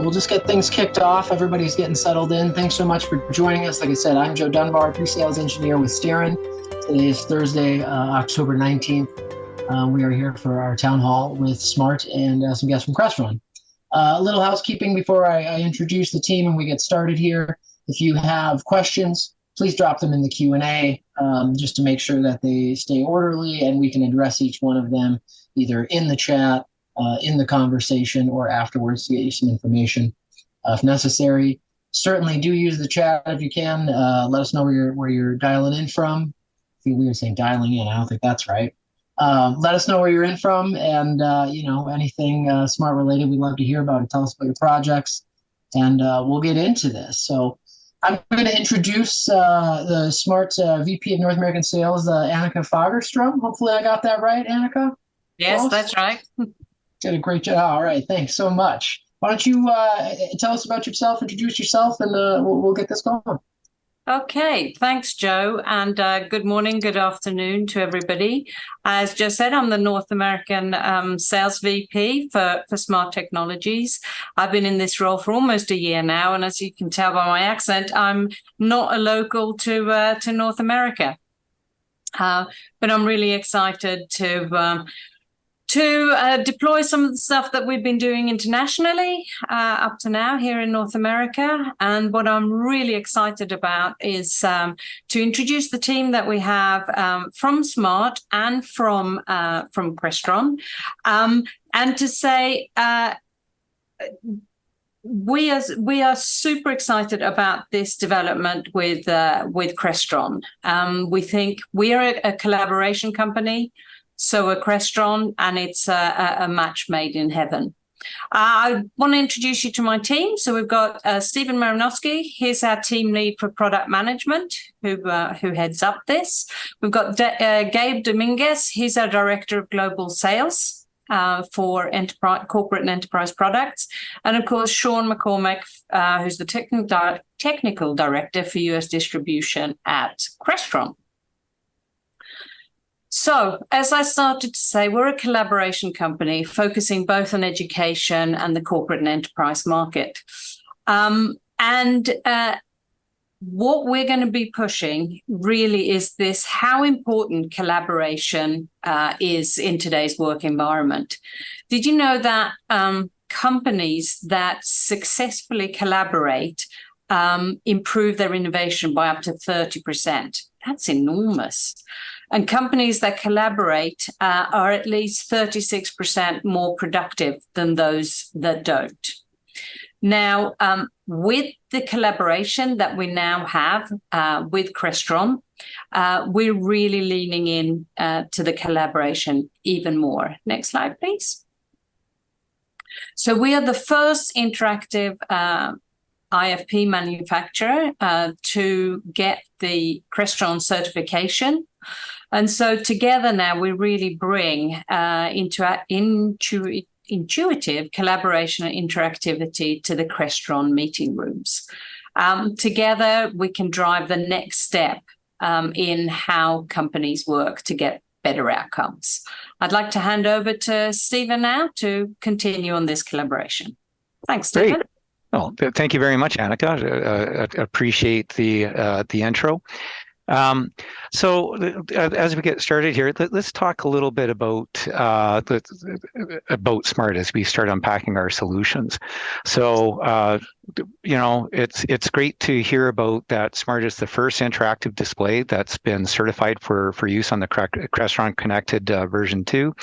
we'll just get things kicked off. Everybody's getting settled in. Thanks so much for joining us. Like I said, I'm Joe Dunbar, pre-sales engineer with Starin. Today is Thursday, October 19th. We are here for our town hall with Smart and some guests from Crestron. A little housekeeping before I introduce the team and we get started here. If you have questions, please drop them in the Q&A just to make sure that they stay orderly and we can address each one of them either in the chat, in the conversation, or afterwards to get you some information if necessary. Certainly do use the chat if you can. Let us know where you're dialing in from. I feel weird saying dialing in. I don't think that's right. Let us know where you're in from, and anything smart related, we'd love to hear about it. Tell us about your projects, and we'll get into this. So I'm going to introduce the Smart VP of North American Sales, Annika Fagerstrom. Hopefully I got that right, Annika? Yes, Close? that's right. Did a great job. All right, thanks so much. Why don't you tell us about yourself, introduce yourself, and we'll get this going. Okay, thanks, Joe, and good morning, good afternoon to everybody. As Joe said, I'm the North American Sales VP for Smart Technologies. I've been in this role for almost a year now, and as you can tell by my accent, I'm not a local to North America. But I'm really excited to deploy some of the stuff that we've been doing internationally up to now here in North America. And what I'm really excited about is to introduce the team that we have from Smart and from Crestron, and to say we are super excited about this development with Crestron. We think we are a collaboration company. So a Crestron, and it's a match made in heaven. I want to introduce you to my team. So we've got Steven Marinoske. He's our team lead for product management, who heads up this. We've got Gabe Dominguez. He's our director of global sales for corporate and enterprise products. And of course, Shawn McCormick, who's the technical director for US distribution at Crestron. So, as I started to say, we're a collaboration company focusing both on education and the corporate and enterprise market. What we're going to be pushing really is this, how important collaboration is in today's work environment. Did you know that companies that successfully collaborate improve their innovation by up to 30%? That's enormous. And companies that collaborate are at least 36% more productive than those that don't. Now, with the collaboration that we now have with Crestron, we're really leaning in to the collaboration even more. Next slide, please. So we are the first interactive IFP manufacturer to get the Crestron certification. And so together now we really bring intuitive collaboration and interactivity to the Crestron meeting rooms. Together we can drive the next step in how companies work to get better outcomes. I'd like to hand over to Steven now to continue on this collaboration. Thanks, Steven. Great. Well, thank you very much, Annika. Appreciate the intro. So as we get started here, let's talk a little bit about Smart as we start unpacking our solutions. So it's great to hear about that. Smart is the first interactive display that's been certified for use on the Crestron Connected version 2.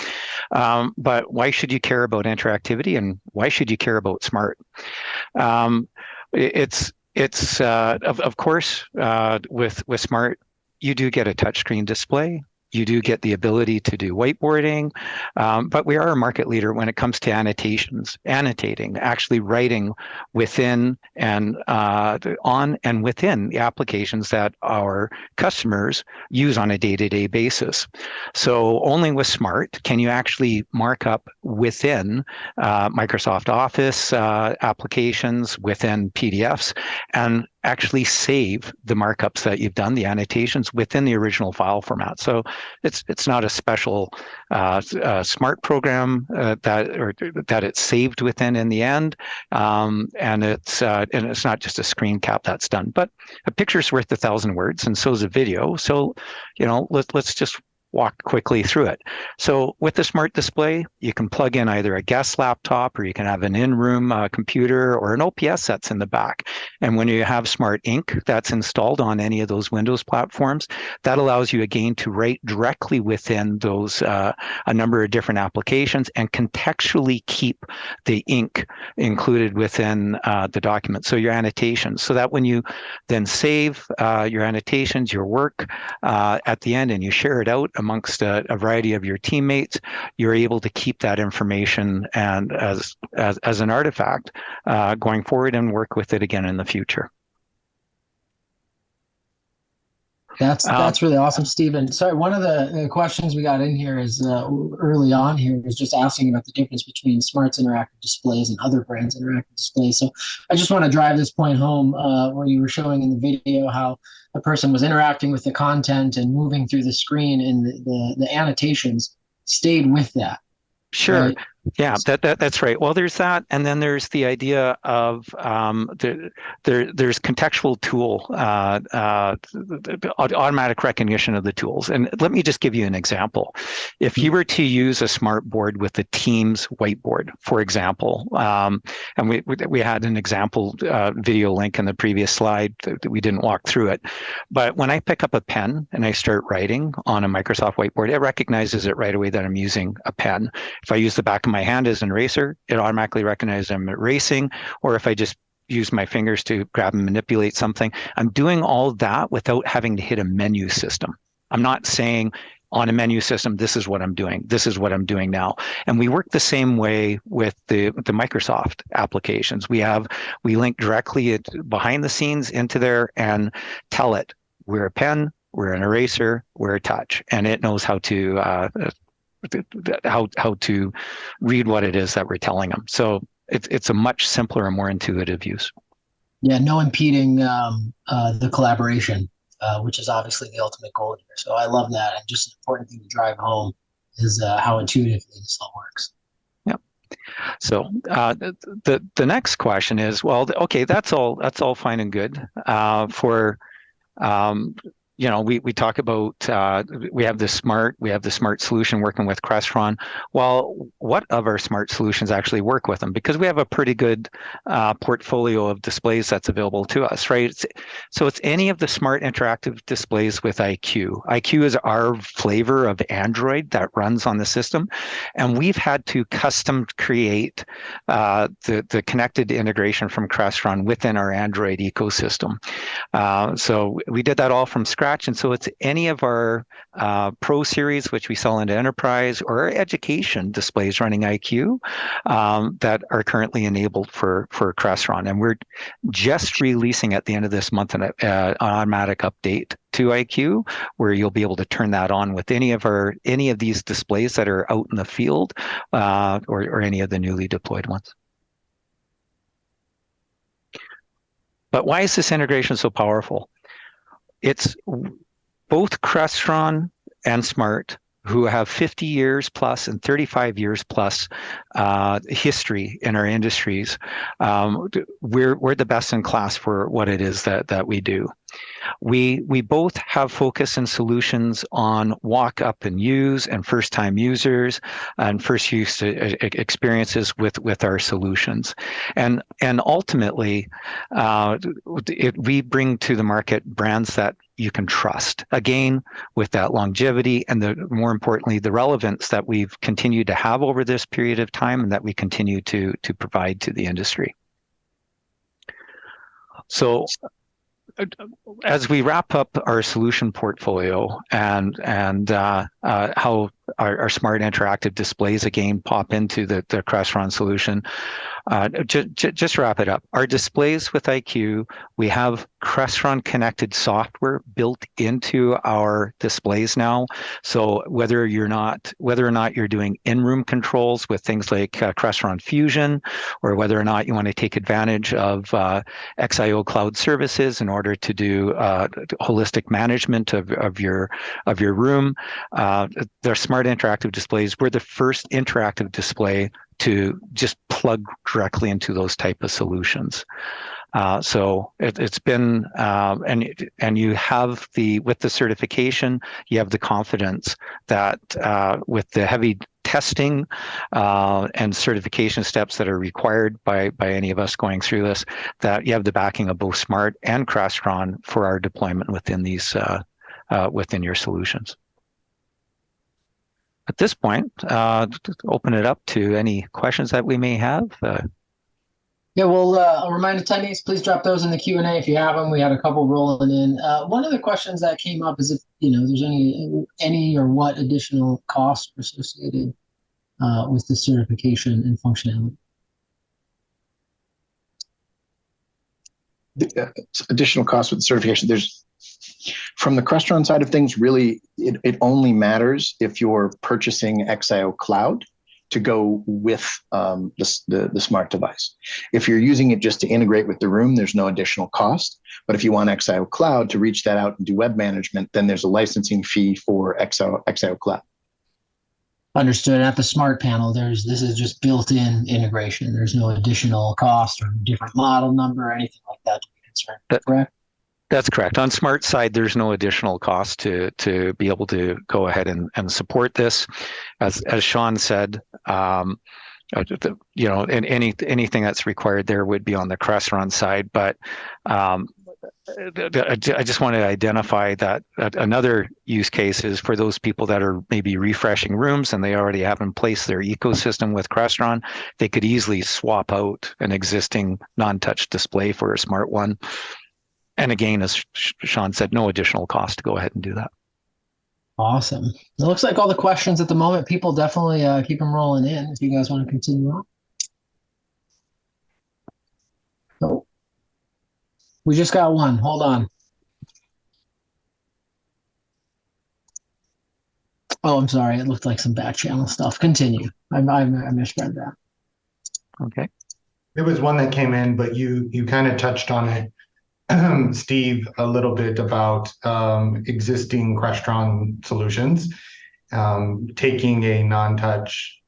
But why should you care about interactivity, and why should you care about Smart? It's of course with Smart, you do get a touchscreen display. You do get the ability to do whiteboarding, but we are a market leader when it comes to annotating, actually writing within and on and within the applications that our customers use on a day-to-day basis. So only with Smart can you actually mark up within Microsoft Office applications, within PDFs, and actually save the markups that you've done, the annotations, within the original file format. So it's not a special Smart program that it's saved within in the end, and it's not just a screen cap that's done. But a picture's worth 1,000 words, and so is a video. So let's just walk quickly through it. So with the Smart display, you can plug in either a guest laptop, or you can have an in-room computer, or an OPS that's in the back. And when you have Smart Ink that's installed on any of those Windows platforms, that allows you again to write directly within those a number of different applications, and contextually keep the ink included within the document. So your annotations, so that when you then save your annotations, your work at the end, and you share it out amongst a variety of your teammates, you're able to keep that information and as an artifact going forward, and work with it again in the future. That's really awesome, Steven. Sorry, one of the questions we got in here is early on here is just asking about the difference between Smart's interactive displays and other brands' interactive displays. So I just want to drive this point home where you were showing in the video how a person was interacting with the content and moving through the screen, and the annotations stayed with that. Sure. Right? Yeah, that's right. Well, there's that, and then there's the idea of there's contextual tool, automatic recognition of the tools. And let me just give you an example. If you were to use a Smart board with the Teams whiteboard, for example, and we had an example video link in the previous slide that we didn't walk through it, but when I pick up a pen and I start writing on a Microsoft whiteboard, it recognizes it right away that I'm using a pen. If I use the back of my hand as an eraser, it automatically recognizes I'm erasing. Or if I just use my fingers to grab and manipulate something, I'm doing all that without having to hit a menu system. I'm not saying on a menu system, this is what I'm doing. This is what I'm doing now. And we work the same way with the Microsoft applications. We link directly behind the scenes into there and tell it, we're a pen, we're an eraser, we're a touch, and it knows how to read what it is that we're telling them. So it's a much simpler and more intuitive use. Yeah, no impeding the collaboration, which is obviously the ultimate goal here. So I love that, and just an important thing to drive home is how intuitively this all works. Yep. So the next question is, well, okay, that's all fine and good for. We talk about we have the Smart solution working with Crestron. Well, what of our Smart solutions actually work with them? Because we have a pretty good portfolio of displays that's available to us, right? So it's any of the Smart interactive displays with IQ. IQ is our flavor of Android that runs on the system, and we've had to custom create the connected integration from Crestron within our Android ecosystem. So we did that all from scratch. And so it's any of our Pro series, which we sell into enterprise, or our education displays running IQ that are currently enabled for Crestron. And we're just releasing at the end of this month an automatic update to IQ, where you'll be able to turn that on with any of these displays that are out in the field, or any of the newly deployed ones. But why is this integration so powerful? It's both Crestron and Smart, who have 50 years plus and 35 years plus history in our industries. We're the best in class for what it is that we do. We both have focus and solutions on walk up and use and first time users and first use experiences with our solutions. And ultimately, we bring to the market brands that you can trust, again, with that longevity and more importantly, the relevance that we've continued to have over this period of time and that we continue to provide to the industry. So as we wrap up our solution portfolio and how our Smart interactive displays again pop into the Crestron solution, Just wrap it up. Our displays with IQ, we have Crestron connected software built into our displays now. So whether or not you're doing in-room controls with things like Crestron Fusion, or whether or not you want to take advantage of XIO cloud services in order to do holistic management of your room, they're smart interactive displays. We're the first interactive display to just plug directly into those type of solutions. So it's been, and you have with the certification, you have the confidence that with the heavy testing and certification steps that are required by any of us going through this, that you have the backing of both Smart and Crestron for our deployment within these within your solutions. At this point, open it up to any questions that we may have. Yeah, well, I'll remind attendees, please drop those in the Q&A if you have them. We had a couple rolling in. One of the questions that came up is if there's any or what additional costs associated with the certification and functionality. Additional costs with the certification. There's, from the Crestron side of things, really, it only matters if you're purchasing XIO Cloud to go with the smart device. If you're using it just to integrate with the room, there's no additional cost. But if you want XIO Cloud to reach that out and do web management, then there's a licensing fee for XIO Cloud. Understood. At the Smart panel, this is just built-in integration. There's no additional cost or different model number or anything like that to be concerned. Correct? That's correct. On Smart side, there's no additional cost to be able to go ahead and support this. As Shawn said, and anything that's required there would be on the Crestron side. But I just want to identify that another use case is for those people that are maybe refreshing rooms and they already have in place their ecosystem with Crestron. They could easily swap out an existing non-touch display for a Smart one. And again, as Shawn said, no additional cost to go ahead and do that. Awesome. It looks like all the questions at the moment, people definitely keep them rolling in if you guys want to continue on. So we just got one. Hold on. Oh, I'm sorry. It looked like some back channel stuff. Continue. I misread that. Okay. There was one that came in, but you kind of touched on it, Steve, a little bit about existing Crestron solutions, taking a non-touch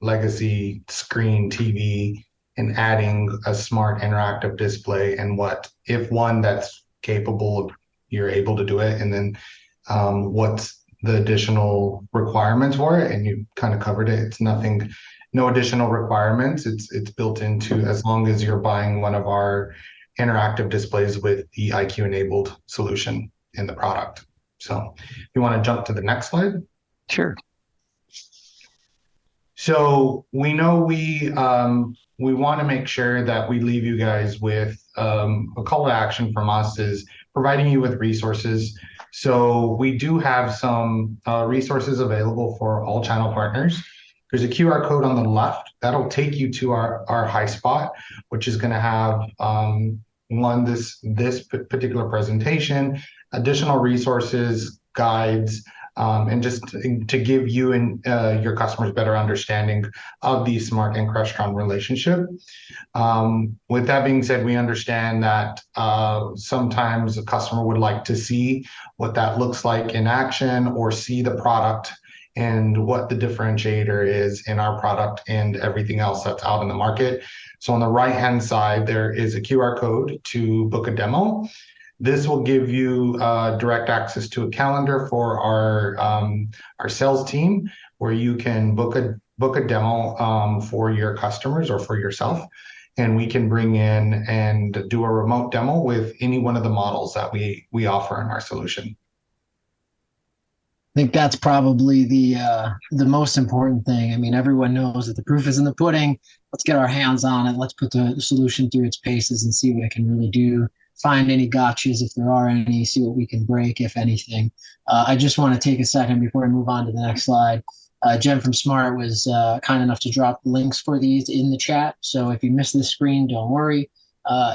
legacy screen TV and adding a smart interactive display, and what if one that's capable of, you're able to do it, and then what's the additional requirements for it. And you kind of covered it. It's nothing, no additional requirements. It's built into, as long as you're buying one of our interactive displays with the IQ enabled solution in the product. So if you want to jump to the next slide. Sure. So we know we want to make sure that we leave you guys with a call to action from us is providing you with resources. So we do have some resources available for all channel partners. There's a QR code on the left that'll take you to our high spot, which is going to have this particular presentation, additional resources, guides, and just to give you and your customers better understanding of the Smart and Crestron relationship. With that being said, we understand that sometimes a customer would like to see what that looks like in action, or see the product and what the differentiator is in our product and everything else that's out in the market. So on the right-hand side, there is a QR code to book a demo. This will give you direct access to a calendar for our sales team, where you can book a demo for your customers or for yourself, and we can bring in and do a remote demo with any one of the models that we offer in our solution. I think that's probably the most important thing. I mean, everyone knows that the proof is in the pudding. Let's get our hands on it. Let's put the solution through its paces and see what it can really do. Find any gotchas if there are any. See what we can break, if anything. I just want to take a second before I move on to the next slide. Jen from Smart was kind enough to drop links for these in the chat. So if you miss this screen, don't worry.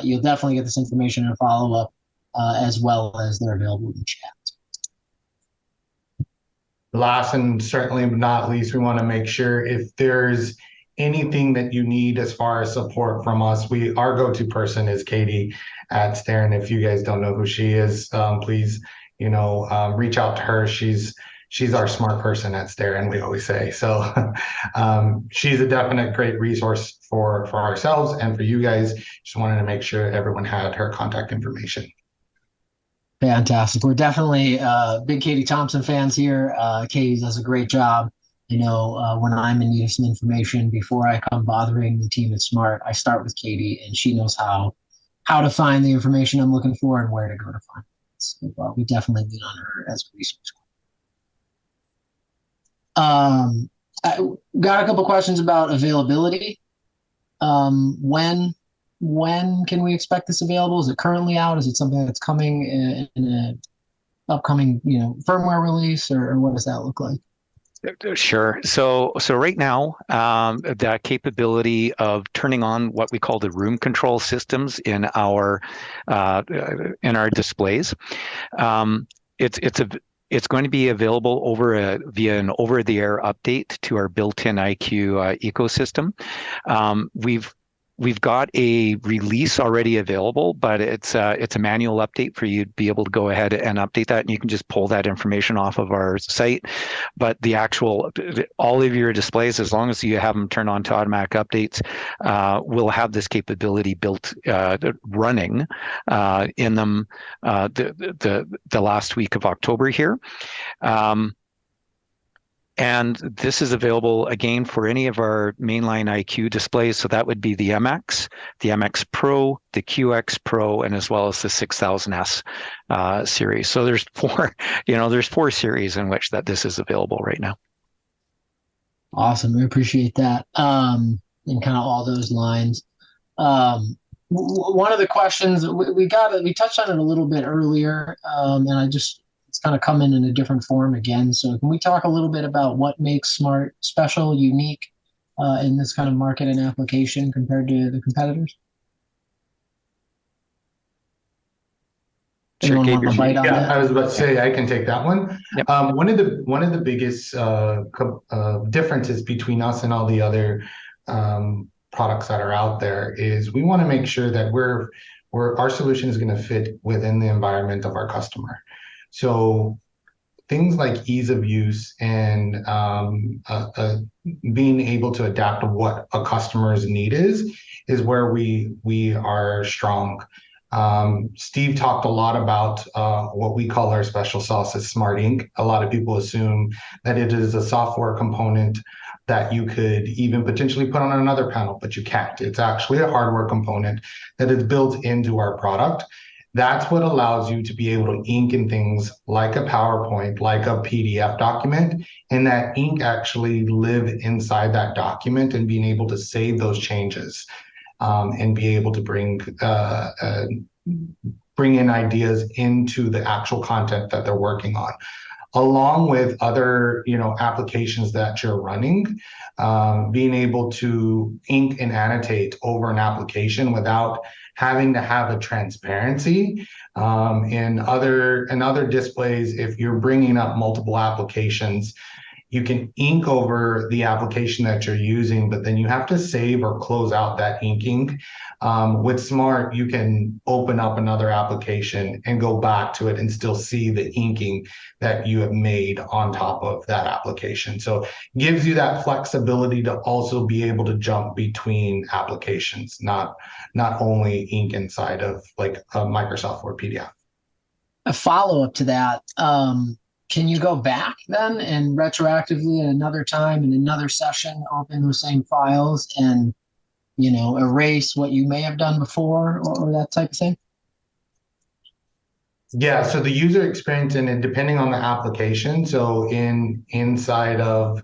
You'll definitely get this information in a follow-up as well as they're available in the chat. Last and certainly not least, we want to make sure if there's anything that you need as far as support from us, our go-to person is Katie at Starin. If you guys don't know who she is, please, reach out to her. She's our smart person at Starin, we always say. So she's a definite great resource for ourselves and for you guys. Just wanted to make sure everyone had her contact information. Fantastic. We're definitely big Katie Thompson fans here. Katie does a great job. When I'm in need of some information, before I come bothering the team at Smart, I start with Katie, and she knows how to find the information I'm looking for and where to go to find it. So we definitely lean on her as a resource. I got a couple questions about availability. When can we expect this available? Is it currently out? Is it something that's coming in an upcoming, firmware release, or what does that look like? Sure. So right now, the capability of turning on what we call the room control systems in our displays, it's going to be available via an over-the-air update to our built-in IQ ecosystem. We've got a release already available, but it's a manual update for you to be able to go ahead and update that, and you can just pull that information off of our site. But all of your displays, as long as you have them turned on to automatic updates, will have this capability built running in them the last week of October here. And this is available again for any of our mainline IQ displays. So that would be the MX, the MX Pro, the QX Pro, and as well as the 6000S series. So there's four series in which this is available right now. Awesome. We appreciate that. And kind of all those lines. One of the questions we touched on it a little bit earlier, and it's kind of come in a different form again. So can we talk a little bit about what makes Smart special, unique in this kind of market and application compared to the competitors? Sure, Gabe, I was about to say I can take that one. Yep. One of the biggest differences between us and all the other products that are out there is we want to make sure that our solution is going to fit within the environment of our customer. So things like ease of use and being able to adapt to what a customer's need is where we are strong. Steve talked a lot about what we call our special sauce is Smart Ink. A lot of people assume that it is a software component that you could even potentially put on another panel, but you can't. It's actually a hardware component that is built into our product. That's what allows you to be able to ink in things like a PowerPoint, like a PDF document, and that ink actually live inside that document and being able to save those changes and be able to bring in ideas into the actual content that they're working on, along with other applications that you're running. Being able to ink and annotate over an application without having to have a transparency. In other displays, if you're bringing up multiple applications, you can ink over the application that you're using, but then you have to save or close out that inking. With Smart, you can open up another application and go back to it and still see the inking that you have made on top of that application. So it gives you that flexibility to also be able to jump between applications, not only ink inside of like a Microsoft Word PDF. A follow-up to that, can you go back then and retroactively at another time in another session open those same files and erase what you may have done before or that type of thing? Yeah, so the user experience and depending on the application, so inside of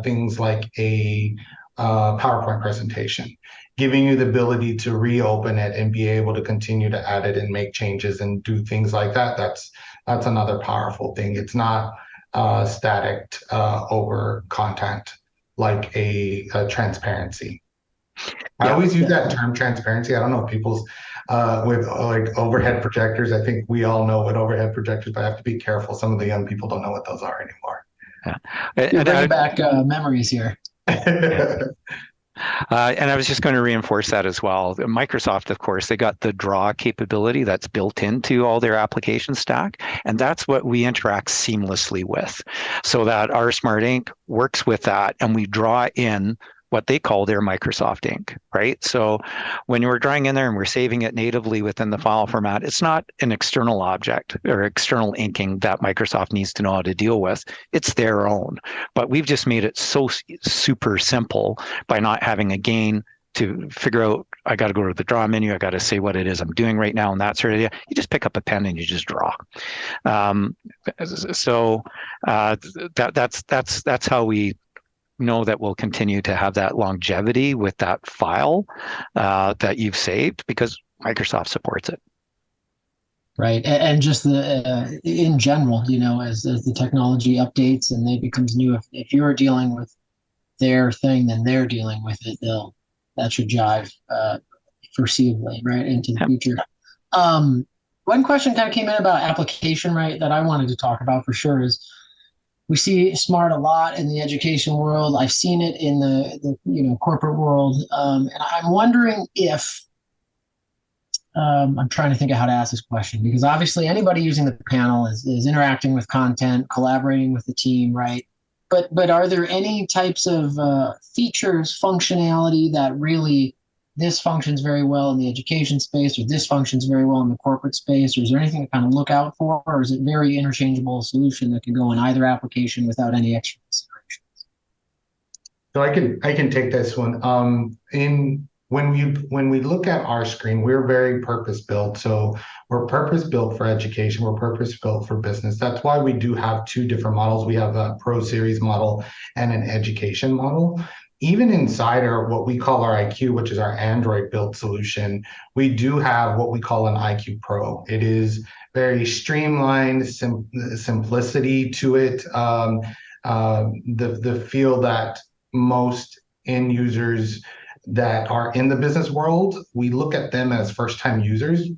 things like a PowerPoint presentation, giving you the ability to reopen it and be able to continue to add it and make changes and do things like that, that's another powerful thing. It's not static over content, like a transparency. I always use that term transparency. I don't know if people's with like overhead projectors. I think we all know what overhead projectors, but I have to be careful. Some of the young people don't know what those are anymore. Yeah. You're bringing back memories here. And I was just going to reinforce that as well. Microsoft, of course, they got the draw capability that's built into all their application stack. And that's what we interact seamlessly with, so that our Smart Ink works with that, and we draw in what they call their Microsoft ink, right? So when we're drawing in there and we're saving it natively within the file format, it's not an external object or external inking that Microsoft needs to know how to deal with. It's their own. But we've just made it so super simple by not having a gain to figure out, I got to go to the draw menu, I got to say what it is I'm doing right now, and that sort of idea. You just pick up a pen and you just draw. That's how we know that we'll continue to have that longevity with that file that you've saved, because Microsoft supports it. Right. And just the in general, as the technology updates and it becomes new, if you're dealing with their thing, then they're dealing with it. That should jive foreseeably, right, into the future. One question kind of came in about application, right, that I wanted to talk about for sure is, we see Smart a lot in the education world. I've seen it in the corporate world, and I'm wondering if I'm trying to think of how to ask this question, because obviously anybody using the panel is interacting with content, collaborating with the team, right? But are there any types of features, functionality that really this functions very well in the education space, or this functions very well in the corporate space, or is there anything to kind of look out for, or is it very interchangeable solution that can go in either application without any extra considerations? So I can take this one. When we look at our screen, we're very purpose built. So we're purpose built for education. We're purpose built for business. That's why we do have two different models. We have a Pro Series model and an education model. Even inside what we call our IQ, which is our Android built solution, we do have what we call an IQ Pro. It is very streamlined, simplicity to it. The feel that most end users that are in the business world, we look at them as first-time users.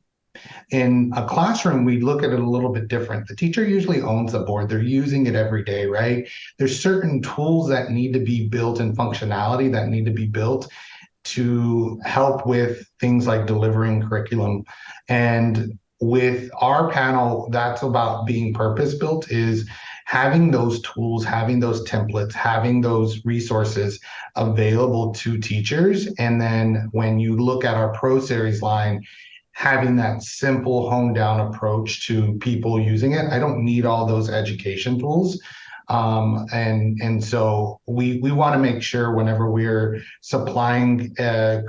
In a classroom, we look at it a little bit different. The teacher usually owns the board. They're using it every day, right? There's certain tools that need to be built and functionality that need to be built to help with things like delivering curriculum. And with our panel, that's about being purpose-built, is having those tools, having those templates, having those resources available to teachers. And then when you look at our Pro Series line, having that simple honed down approach to people using it. I don't need all those education tools. And so we want to make sure whenever we're supplying a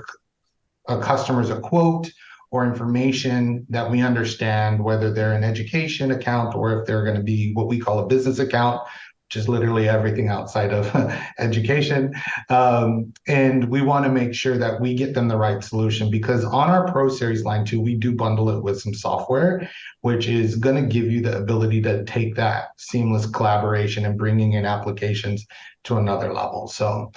customers a quote or information, that we understand whether they're an education account or if they're going to be what we call a business account, which is literally everything outside of education. And we want to make sure that we get them the right solution, because on our Pro Series line too, we do bundle it with some software, which is going to give you the ability to take that seamless collaboration and bringing in applications to another level. So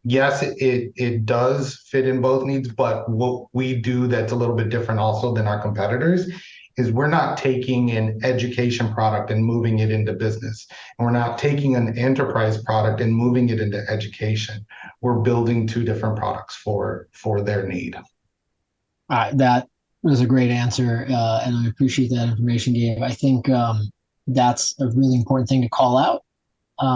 yes, it does fit in both needs, but what we do that's a little bit different also than our competitors is we're not taking an education product and moving it into business. And we're not taking an enterprise product and moving it into education. We're building two different products for their need. That was a great answer, and I appreciate that information, Gabe. I think that's a really important thing to call out,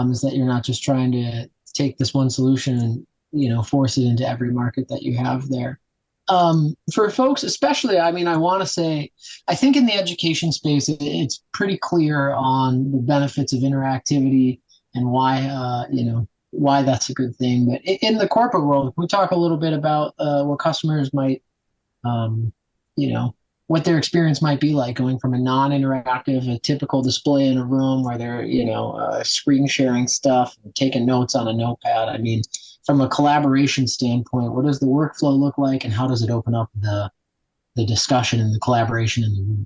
is that you're not just trying to take this one solution and force it into every market that you have there. For folks, especially, I want to say, I think in the education space, it's pretty clear on the benefits of interactivity and why that's a good thing. But in the corporate world, if we talk a little bit about what customers might, what their experience might be like going from a non-interactive, a typical display in a room where they're, screen sharing stuff, taking notes on a notepad. From a collaboration standpoint, what does the workflow look like, and how does it open up the discussion and the collaboration in the room?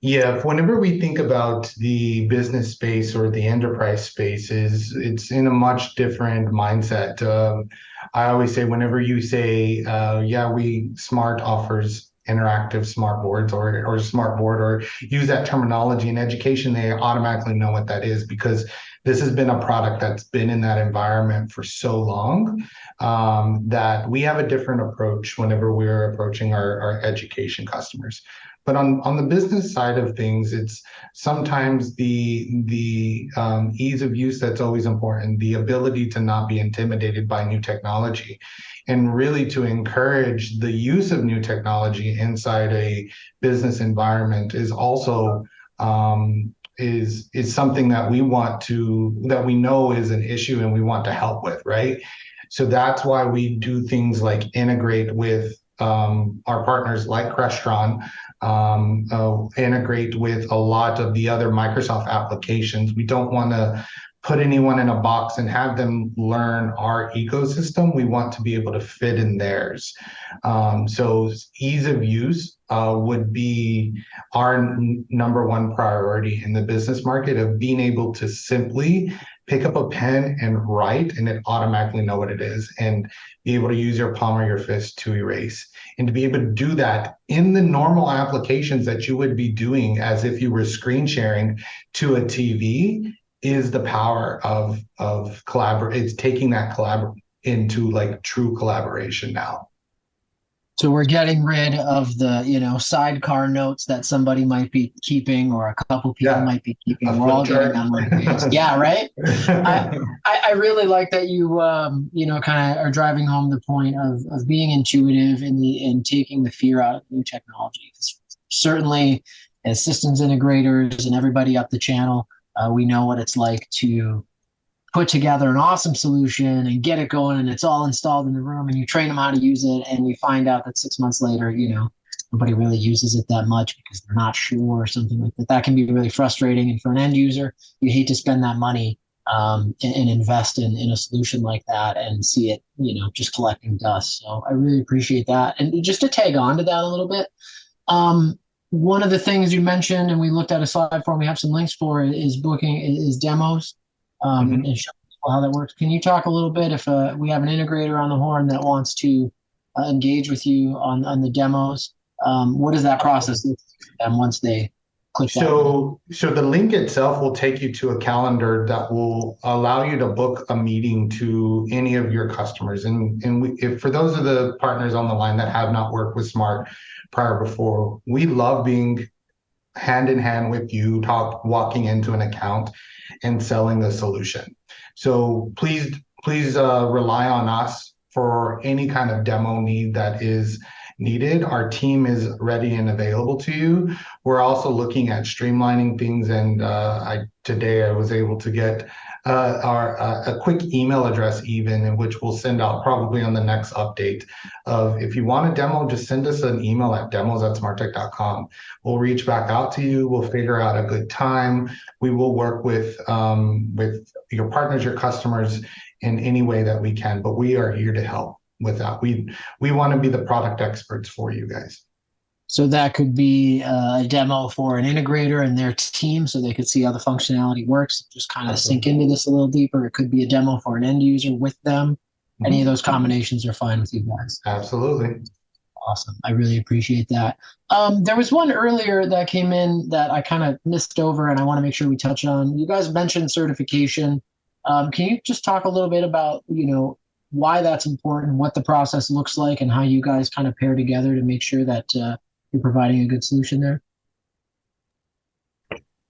Yeah, whenever we think about the business space or the enterprise space, it's in a much different mindset. I always say whenever you say, yeah, we Smart offers interactive smart boards or smart board or use that terminology in education, they automatically know what that is because this has been a product that's been in that environment for so long that we have a different approach whenever we're approaching our education customers. But on the business side of things, it's sometimes the ease of use that's always important, the ability to not be intimidated by new technology, and really to encourage the use of new technology inside a business environment is also is something that that we know is an issue and we want to help with, right? So that's why we do things like integrate with our partners like Crestron, integrate with a lot of the other Microsoft applications. We don't want to put anyone in a box and have them learn our ecosystem. We want to be able to fit in theirs. So ease of use would be our number one priority in the business market of being able to simply pick up a pen and write and it automatically know what it is and be able to use your palm or your fist to erase and to be able to do that in the normal applications that you would be doing as if you were screen sharing to a TV is the power of collaborate. It's taking that into like true collaboration now. So we're getting rid of the, sidecar notes that somebody might be keeping or a couple people might be keeping. We're all getting on one page. Yeah, right. I really like that you, kind of are driving home the point of being intuitive and taking the fear out of new technology. Certainly, as systems integrators and everybody up the channel, we know what it's like to put together an awesome solution and get it going and it's all installed in the room and you train them how to use it and you find out that 6 months later, nobody really uses it that much because they're not sure or something like that. That can be really frustrating. And for an end user, you hate to spend that money and invest in a solution like that and see it, just collecting dust. So I really appreciate that. And just to tag on to that a little bit, one of the things you mentioned, and we looked at a slide for, and we have some links for, is demos. And show people how that works. Can you talk a little bit if we have an integrator on the horn that wants to engage with you on the demos? What does that process look like once they click that? So the link itself will take you to a calendar that will allow you to book a meeting to any of your customers. And if for those of the partners on the line that have not worked with Smart before, we love being hand in hand with you, walking into an account and selling the solution. So please rely on us for any kind of demo need that is needed. Our team is ready and available to you. We're also looking at streamlining things, and today I was able to get a quick email address even, in which we'll send out probably on the next update of, if you want a demo, just send us an email at demos@smarttech.com. We'll reach back out to you. We'll figure out a good time. We will work with your partners, your customers in any way that we can, but we are here to help with that. We want to be the product experts for you guys. So that could be a demo for an integrator and their team so they could see how the functionality works, just kind of sink into this a little deeper. It could be a demo for an end user with them. Any of those combinations are fine with you guys. Absolutely. Awesome. I really appreciate that. There was one earlier that came in that I kind of missed over and I want to make sure we touch on. You guys mentioned certification. Can you just talk a little bit about, why that's important, what the process looks like, and how you guys kind of pair together to make sure that you're providing a good solution there?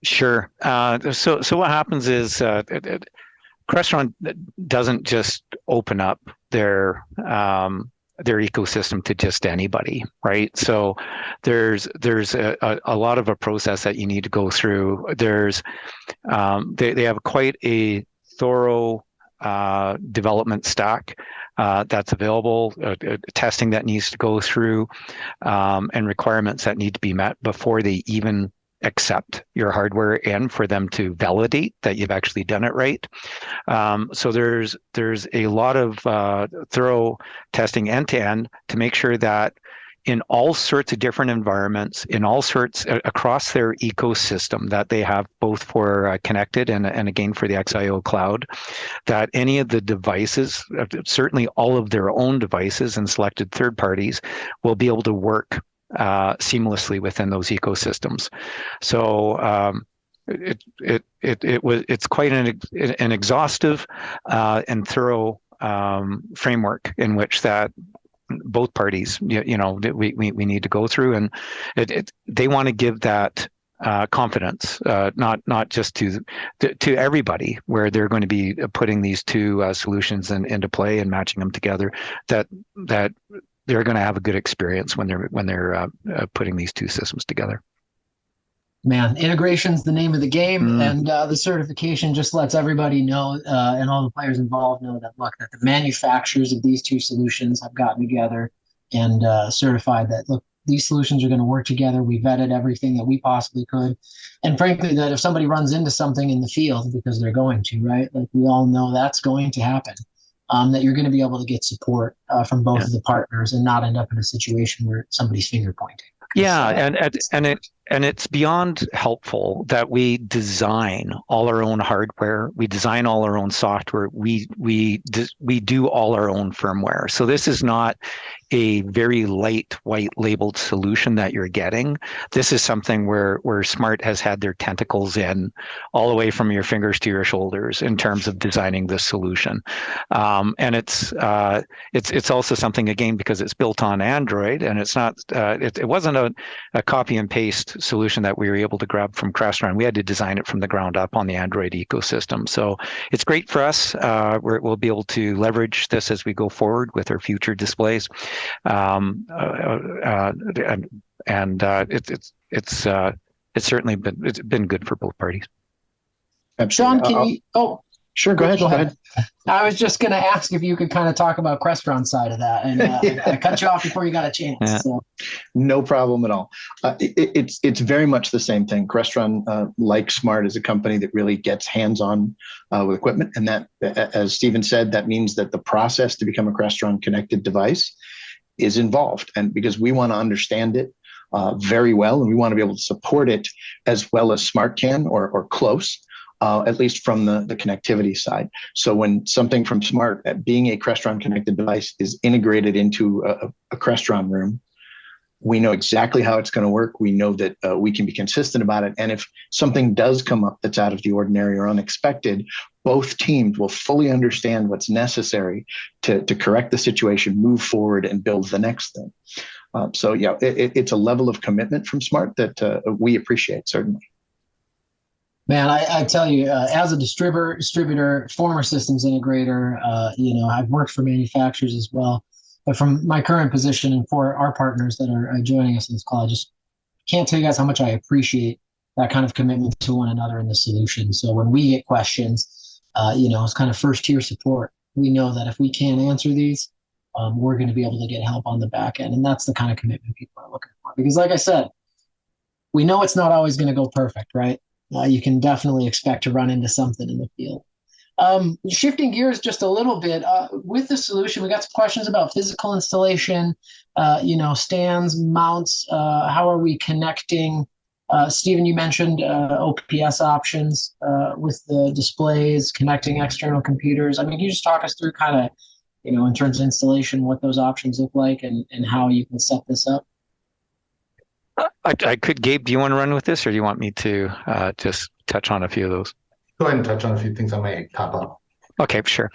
Sure. So what happens is Crestron doesn't just open up their ecosystem to just anybody, right? So there's a lot of a process that you need to go through. There's they have quite a thorough development stack that's available, testing that needs to go through, and requirements that need to be met before they even accept your hardware and for them to validate that you've actually done it right. So there's a lot of thorough testing end to end to make sure that in all sorts of different environments, in all sorts across their ecosystem that they have, both for connected and again for the XIO cloud, that any of the devices, certainly all of their own devices and selected third parties, will be able to work seamlessly within those ecosystems. So it's quite an exhaustive and thorough framework in which that both parties, we need to go through, and they want to give that confidence, not just to everybody, where they're going to be putting these two solutions into play and matching them together, that they're going to have a good experience when they're putting these two systems together. Man, integration's the name of the game, and the certification just lets everybody know, and all the players involved know that, look, that the manufacturers of these two solutions have gotten together and certified that, look, these solutions are going to work together. We vetted everything that we possibly could. And frankly, that if somebody runs into something in the field, because they're going to, right? Like, we all know that's going to happen, that you're going to be able to get support from both of the partners and not end up in a situation where somebody's finger pointing. Yeah, and it's beyond helpful that we design all our own hardware, we design all our own software, we do all our own firmware. So this is not a very light white labeled solution that you're getting. This is something where Smart has had their tentacles in all the way from your fingers to your shoulders in terms of designing this solution. And it's also something, again, because it's built on Android, and it's not it wasn't a copy and paste solution that we were able to grab from Crestron. We had to design it from the ground up on the Android ecosystem. So it's great for us. We'll be able to leverage this as we go forward with our future displays. It's certainly been good for both parties. Shawn, can you? Oh, sure. Go ahead. I was just going to ask if you could kind of talk about Crestron's side of that, and I cut you off before you got a chance. Yeah. So. No problem at all. It's very much the same thing. Crestron, like Smart, is a company that really gets hands-on with equipment, and that, as Steven said, that means that the process to become a Crestron connected device is involved, and because we want to understand it very well, and we want to be able to support it as well as Smart can, or close. At least from the connectivity side. So when something from Smart, being a Crestron connected device, is integrated into a Crestron room, we know exactly how it's going to work. We know that we can be consistent about it. And if something does come up that's out of the ordinary or unexpected, both teams will fully understand what's necessary to correct the situation, move forward, and build the next thing. So yeah, it's a level of commitment from Smart that we appreciate, certainly. Man, I tell you, as a distributor, former systems integrator, I've worked for manufacturers as well. But from my current position and for our partners that are joining us in this call, I just can't tell you guys how much I appreciate that kind of commitment to one another in the solution. So when we get questions, it's kind of first tier support. We know that if we can't answer these, we're going to be able to get help on the back end. And that's the kind of commitment people are looking for. Because like I said, we know it's not always going to go perfect, right? You can definitely expect to run into something in the field. Shifting gears just a little bit, with the solution, we got some questions about physical installation, stands, mounts, how are we connecting? Steven, you mentioned OPS options with the displays, connecting external computers. I mean, can you just talk us through kind of, in terms of installation, what those options look like and how you can set this up? I could, Gabe, do you want to run with this, or do you want me to just touch on a few of those? Go ahead and touch on a few things I might pop up. Okay, sure.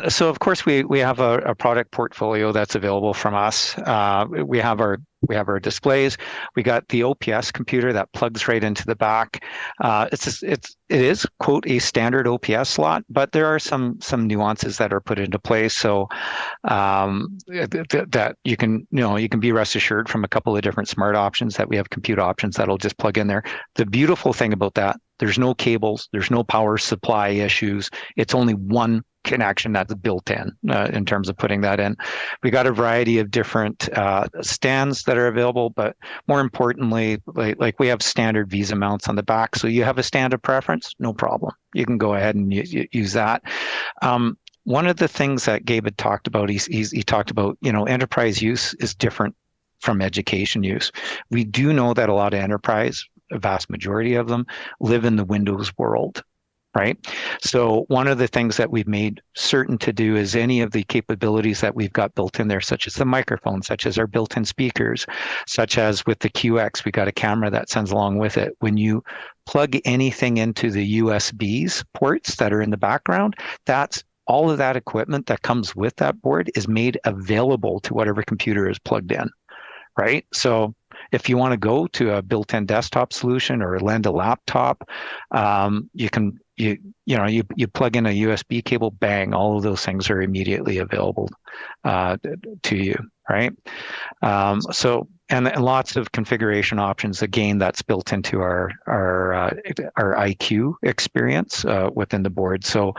So of course we have a product portfolio that's available from us. We have our displays. We got the OPS computer that plugs right into the back. It is, quote, a standard OPS slot, but there are some nuances that are put into place. So that you can be rest assured from a couple of different Smart options that we have compute options that'll just plug in there. The beautiful thing about that, there's no cables, there's no power supply issues. It's only one connection that's built in terms of putting that in. We got a variety of different stands that are available, but more importantly, like we have standard Visa mounts on the back. So you have a stand of preference, no problem. You can go ahead and use that. One of the things that Gabe had talked about, he talked about, enterprise use is different from education use. We do know that a lot of enterprise, a vast majority of them, live in the Windows world, right? So one of the things that we've made certain to do is any of the capabilities that we've got built in there, such as the microphone, such as our built-in speakers, such as with the QX, we got a camera that sends along with it. When you plug anything into the USBs ports that are in the background, that's all of that equipment that comes with that board is made available to whatever computer is plugged in, right? So if you want to go to a built-in desktop solution or lend a laptop, you can you plug in a USB cable, bang, all of those things are immediately available to you, right? So and lots of configuration options. Again, that's built into our IQ experience within the board. So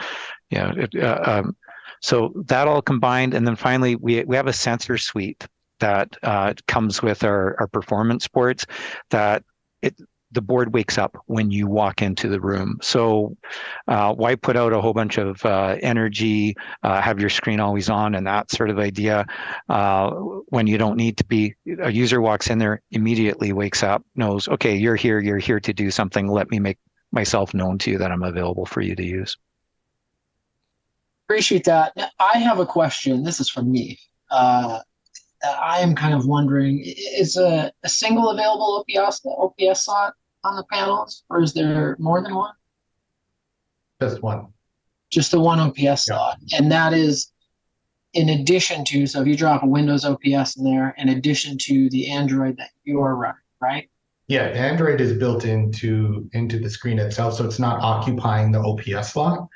so that all combined, and then finally we have a sensor suite that comes with our performance boards that the board wakes up when you walk into the room. So why put out a whole bunch of energy, have your screen always on and that sort of idea when you don't need to be. A user walks in there, immediately wakes up, knows, okay, you're here to do something. Let me make myself known to you that I'm available for you to use. Appreciate that. Now, I have a question. This is from me. I am kind of wondering, is a single available OPS slot on the panels, or is there more than one? Just one. Just the one OPS slot. And that is in addition to, so if you drop a Windows OPS in there, in addition to the Android that you're running, right? Yeah, Android is built into the screen itself, so it's not occupying the OPS slot,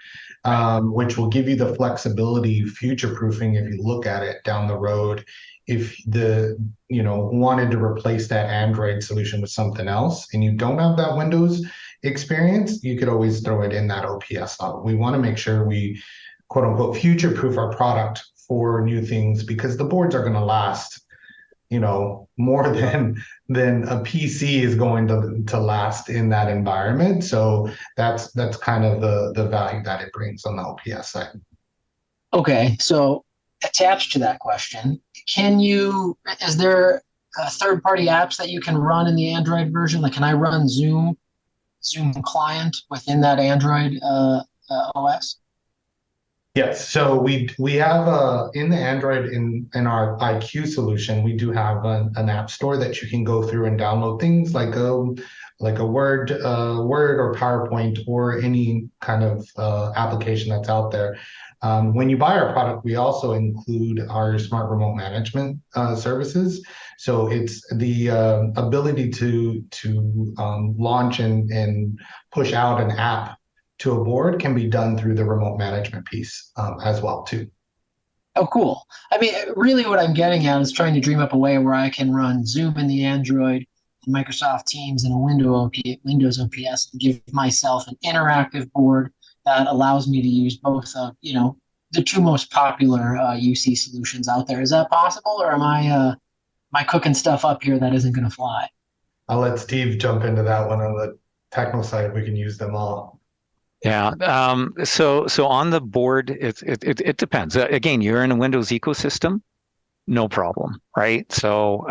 which will give you the flexibility, future-proofing if you look at it down the road. If wanted to replace that Android solution with something else and you don't have that Windows experience, you could always throw it in that OPS slot. We want to make sure we, quote unquote, future-proof our product for new things, because the boards are going to last, more than a PC is going to last in that environment. So that's kind of the value that it brings on the OPS side. Okay, so attached to that question, is there third-party apps that you can run in the Android version? Like, can I run Zoom client within that Android OS? Yes, so we have in the Android in our IQ solution, we do have an app store that you can go through and download things like a Word or PowerPoint or any kind of application that's out there. When you buy our product, we also include our smart remote management services. So it's the ability to launch and push out an app to a board can be done through the remote management piece as well too. Oh, cool. I mean, really what I'm getting at is trying to dream up a way where I can run Zoom in the Android, Microsoft Teams in a Windows OPS, and give myself an interactive board that allows me to use both the two most popular UC solutions out there. Is that possible, or am I cooking stuff up here that isn't going to fly? I'll let Steve jump into that one on the technical side. We can use them all. Yeah. So on the board, it depends. Again, you're in a Windows ecosystem, no problem, right? So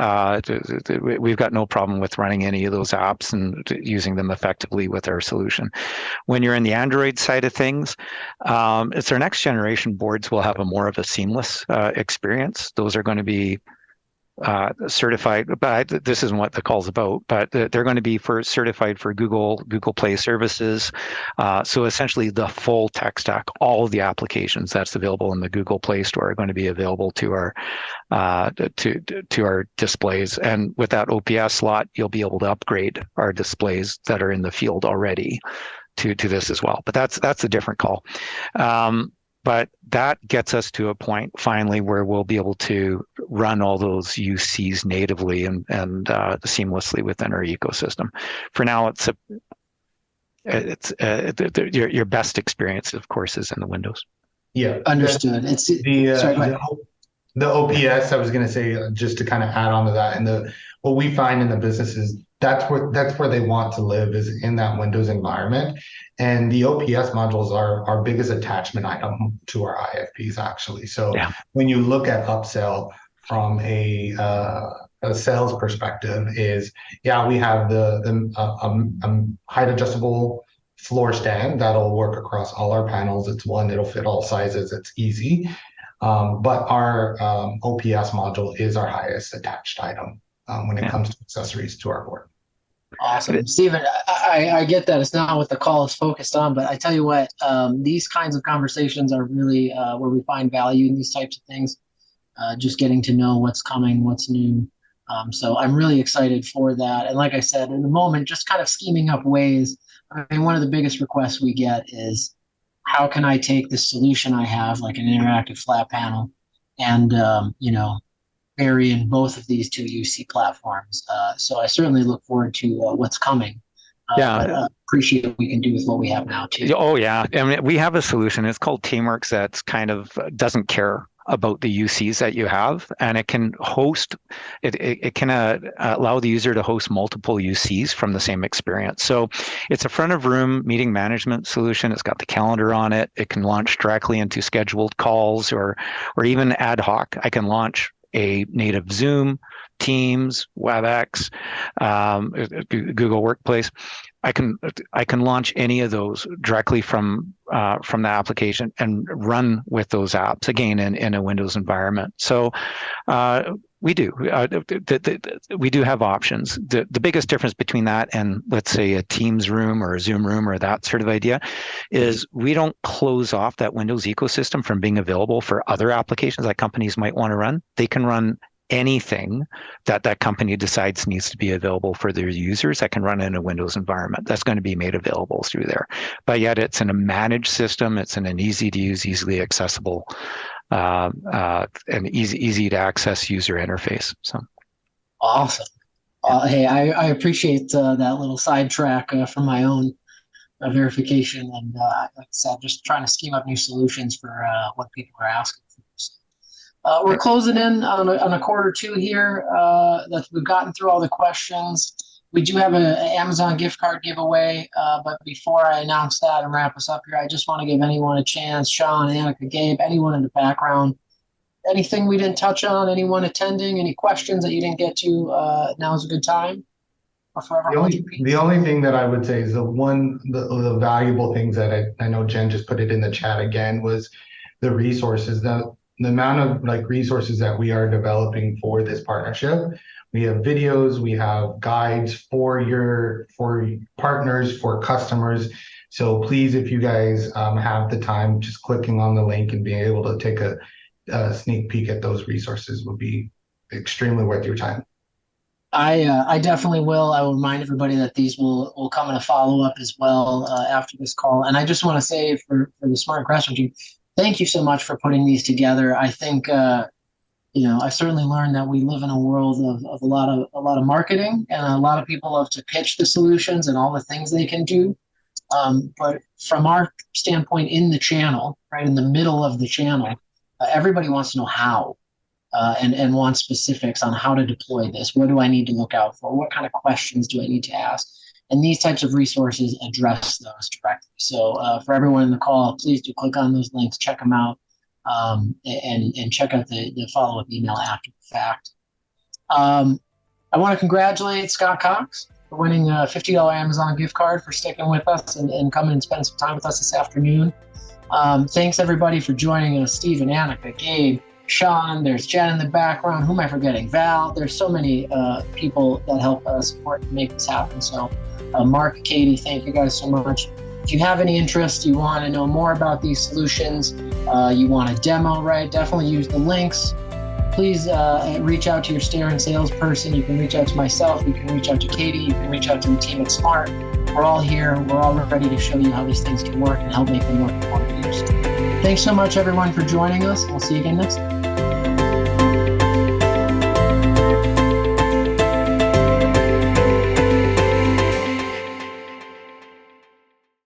we've got no problem with running any of those apps and using them effectively with our solution. When you're in the Android side of things, it's our next generation boards will have more of a seamless experience. Those are going to be certified, but this isn't what the call's about, but they're going to be certified for Google Play services. So essentially the full tech stack, all of the applications that's available in the Google Play Store are going to be available to our to our displays. And with that OPS slot, you'll be able to upgrade our displays that are in the field already to this as well. But that's a different call. But that gets us to a point finally where we'll be able to run all those UCs natively and seamlessly within our ecosystem. For now, your best experience, of course, is in the Windows. Yeah, understood. It's the OPS. I was going to say, just to kind of add on to that, and what we find in the business is that's where they want to live, is in that Windows environment. And the OPS modules are our biggest attachment item to our IFPs, actually. So when you look at upsell from a sales perspective is, yeah, we have the height adjustable floor stand that'll work across all our panels. It's one, it'll fit all sizes, it's easy. But our OPS module is our highest attached item when it comes to accessories to our board. Awesome. Steven, I get that it's not what the call is focused on, but I tell you what, these kinds of conversations are really where we find value in these types of things, just getting to know what's coming, what's new. So I'm really excited for that. And like I said, in the moment, just kind of scheming up ways. I mean, one of the biggest requests we get is, how can I take this solution I have, like an interactive flat panel, and, vary in both of these two UC platforms. So I certainly look forward to what's coming. But appreciate what we can do with what we have now too. Oh yeah, I mean, we have a solution. It's called Teamworks that's kind of doesn't care about the UCs that you have, and it can host. It can allow the user to host multiple UCs from the same experience. So it's a front of room meeting management solution. It's got the calendar on it. It can launch directly into scheduled calls or even ad hoc. I can launch a native Zoom, Teams, WebEx, Google Workplace. I can launch any of those directly from the application and run with those apps again in a Windows environment. So we do have options. The biggest difference between that and, let's say, a Teams room or a Zoom room or that sort of idea is we don't close off that Windows ecosystem from being available for other applications that companies might want to run. They can run anything that company decides needs to be available for their users that can run in a Windows environment. That's going to be made available through there. But yet it's in a managed system. It's in an easy to use, easily accessible, and easy to access user interface. So awesome. Hey, I appreciate that little sidetrack from my own verification, and like I said, just trying to scheme up new solutions for what people are asking for. So, we're closing in on a quarter two here. That we've gotten through all the questions. We do have an Amazon gift card giveaway, but before I announce that and wrap us up here, I just want to give anyone a chance. Shawn, Annika, Gabe, anyone in the background, anything we didn't touch on, anyone attending, any questions that you didn't get to, now's a good time. The only thing that I would say is the valuable things that I know Jen just put it in the chat again was the resources, the amount of resources that we are developing for this partnership. We have videos, we have guides for partners, for customers. So please, if you guys have the time, just clicking on the link and being able to take a sneak peek at those resources would be extremely worth your time. I definitely will. I will remind everybody that these will come in a follow-up as well after this call. And I just want to say for the Smart Crestron team, thank you so much for putting these together. I think I've certainly learned that we live in a world of a lot of marketing, and a lot of people love to pitch the solutions and all the things they can do. But from our standpoint in the channel, right in the middle of the channel, everybody wants to know how. And want specifics on how to deploy this. What do I need to look out for? What kind of questions do I need to ask? And these types of resources address those directly. So for everyone in the call, please do click on those links, check them out, and check out the follow-up email after the fact. I want to congratulate Scott Cox for winning a $50 Amazon gift card, for sticking with us and coming and spending some time with us this afternoon. Thanks everybody for joining us. Steven, Annika, Gabe, Shawn, there's Jen in the background. Who am I forgetting? Val. There's so many people that help support and make this happen. So Mark, Katie, thank you guys so much. If you have any interest, you want to know more about these solutions, you want a demo, right? Definitely use the links. Please reach out to your Starin salesperson. You can reach out to myself. You can reach out to Katie. You can reach out to the team at Smart. We're all here. We're all ready to show you how these things can work and help make them work for you. Thanks so much, everyone, for joining us. We'll see you again next time.